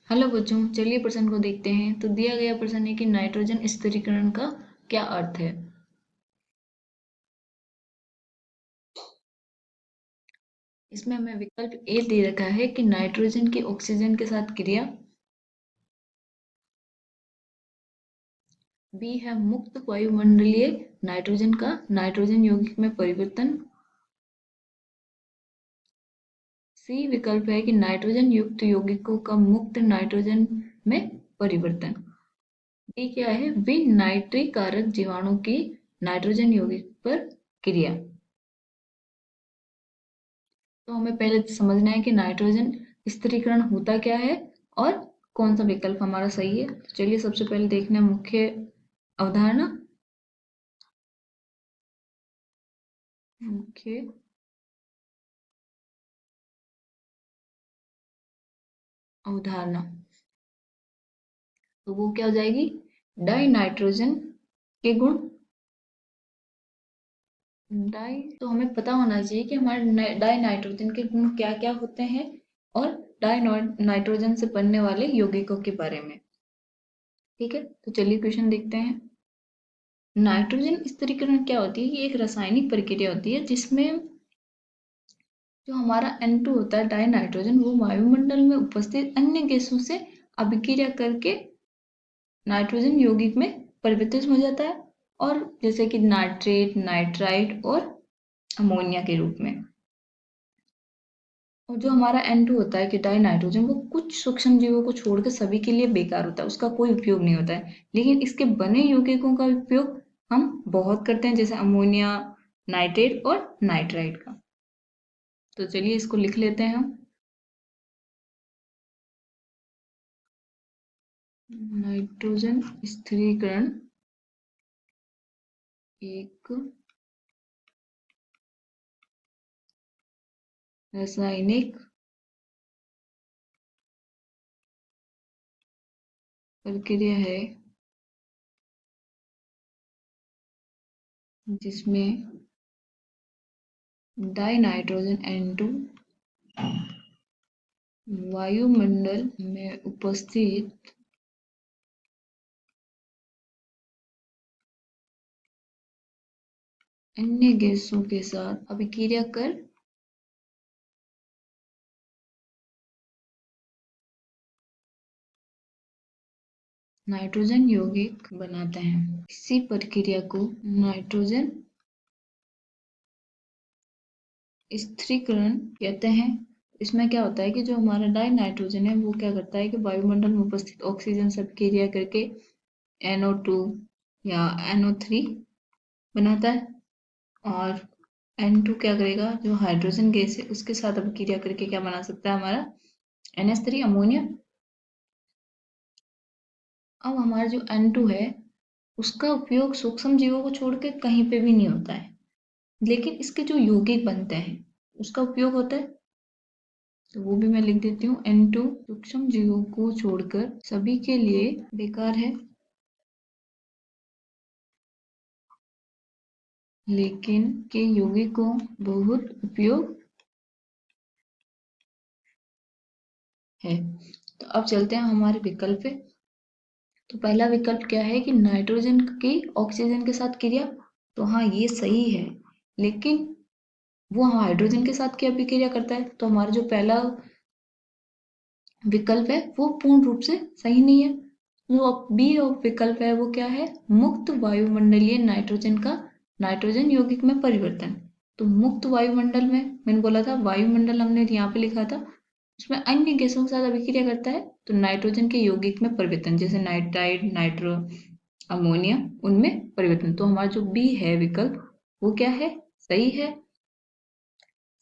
Hello बच्चों, चलिए प्रश्न को देखते हैं। तो दिया गया प्रश्न है कि नाइट्रोजन स्थिरीकरण का क्या अर्थ है। इसमें हमें विकल्प ए दे रखा है कि नाइट्रोजन की ऑक्सीजन के साथ क्रिया। बी है मुक्त वायुमंडलीय नाइट्रोजन का नाइट्रोजन यौगिक में परिवर्तन। सी विकल्प है कि नाइट्रोजन युक्त यौगिकों का मुक्त नाइट्रोजन में परिवर्तन। डी क्या है, विनाइट्री कारक जीवाणु की नाइट्रोजन यौगिक पर क्रिया। तो हमें पहले समझना है कि नाइट्रोजन स्थिरीकरण होता क्या है और कौन सा विकल्प हमारा सही है। तो चलिए सबसे पहले देखना है मुख्य अवधारणा। मुख्य अवधारणा तो वो क्या हो जाएगी, डाई नाइट्रोजन के गुण। डाई तो हमें पता होना चाहिए कि हमारे डाई नाइट्रोजन के गुण क्या क्या होते हैं और डाई नाइट्रोजन से बनने वाले यौगिकों के बारे में। ठीक है, तो चलिए क्वेश्चन देखते हैं। नाइट्रोजन स्थिरीकरण क्या होती है, ये एक रासायनिक प्रक्रिया होती है जिसमें जो हमारा N2 होता है डाई नाइट्रोजन, वो वायुमंडल में उपस्थित अन्य गैसों से अभिक्रिया करके नाइट्रोजन यौगिक में परिवर्तित हो जाता है, और जैसे कि नाइट्रेट, नाइट्राइट और अमोनिया के रूप में। और जो हमारा N2 होता है कि डाई नाइट्रोजन, वो कुछ सूक्ष्म जीवों को छोड़कर सभी के लिए बेकार होता है, उसका कोई उपयोग नहीं होता है। लेकिन इसके बने यौगिकों का उपयोग हम बहुत करते हैं, जैसे अमोनिया, नाइट्रेट और नाइट्राइट का। तो चलिए इसको लिख लेते हैं हम। नाइट्रोजन स्थिरीकरण एक रासायनिक प्रक्रिया है जिसमें डाई नाइट्रोजन N2 वायुमंडल में उपस्थित अन्य गैसों के साथ अभिक्रिया कर नाइट्रोजन यौगिक बनाते हैं। इसी प्रक्रिया को नाइट्रोजन स्थिरीकरण कहते हैं। इसमें क्या होता है कि जो हमारा डाई नाइट्रोजन है, वो क्या करता है कि वायुमंडल में उपस्थित ऑक्सीजन से अभिक्रिया करके NO2 या NO3 बनाता है, और N2 क्या करेगा, जो हाइड्रोजन गैस है उसके साथ अभिक्रिया करके क्या बना सकता है, हमारा NH3 अमोनिया। अब हमारा जो N2 है, उसका उपयोग सूक्ष्म जीवों को छोड़ के कहीं पे भी नहीं होता है, लेकिन इसके जो यौगिक बनते हैं उसका उपयोग होता है। तो वो भी मैं लिख देती हूँ, N2 सूक्ष्म जीवों को छोड़कर सभी के लिए बेकार है, लेकिन के यौगिकों बहुत उपयोग है। तो अब चलते हैं हमारे विकल्प पे। तो पहला विकल्प क्या है कि नाइट्रोजन की ऑक्सीजन के साथ क्रिया। तो हाँ, ये सही है, लेकिन वो हाइड्रोजन के साथ क्या अभिक्रिया करता है। तो हमारा जो पहला विकल्प है वो पूर्ण रूप से सही नहीं है। जो बी विकल्प है वो क्या है, मुक्त वायुमंडलीय नाइट्रोजन का नाइट्रोजन यौगिक में परिवर्तन। तो मुक्त वायुमंडल में मैंने बोला था, वायुमंडल हमने यहाँ पे लिखा था, उसमें अन्य गैसों के साथ अभिक्रिया करता है तो नाइट्रोजन के यौगिक में परिवर्तन, जैसे नाइट्राइड, नाइट्रो, अमोनिया, उनमें परिवर्तन। तो हमारा जो बी है विकल्प वो क्या है, सही है।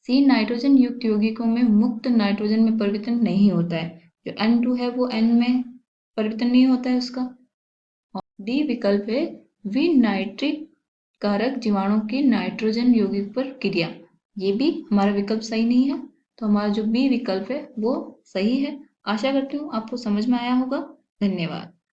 सी नाइट्रोजन युक्त यौगिकों में मुक्त नाइट्रोजन में परिवर्तन नहीं होता है, जो N2 है वो N में परिवर्तन नहीं होता है उसका। और डी विकल्प है विनाइट्रिक कारक जीवाणु की नाइट्रोजन यौगिक पर क्रिया। ये भी हमारा विकल्प सही नहीं है, तो हमारा जो बी विकल्प है वो सही है। आशा करती हूँ आपको समझ में आया होगा। धन्यवाद।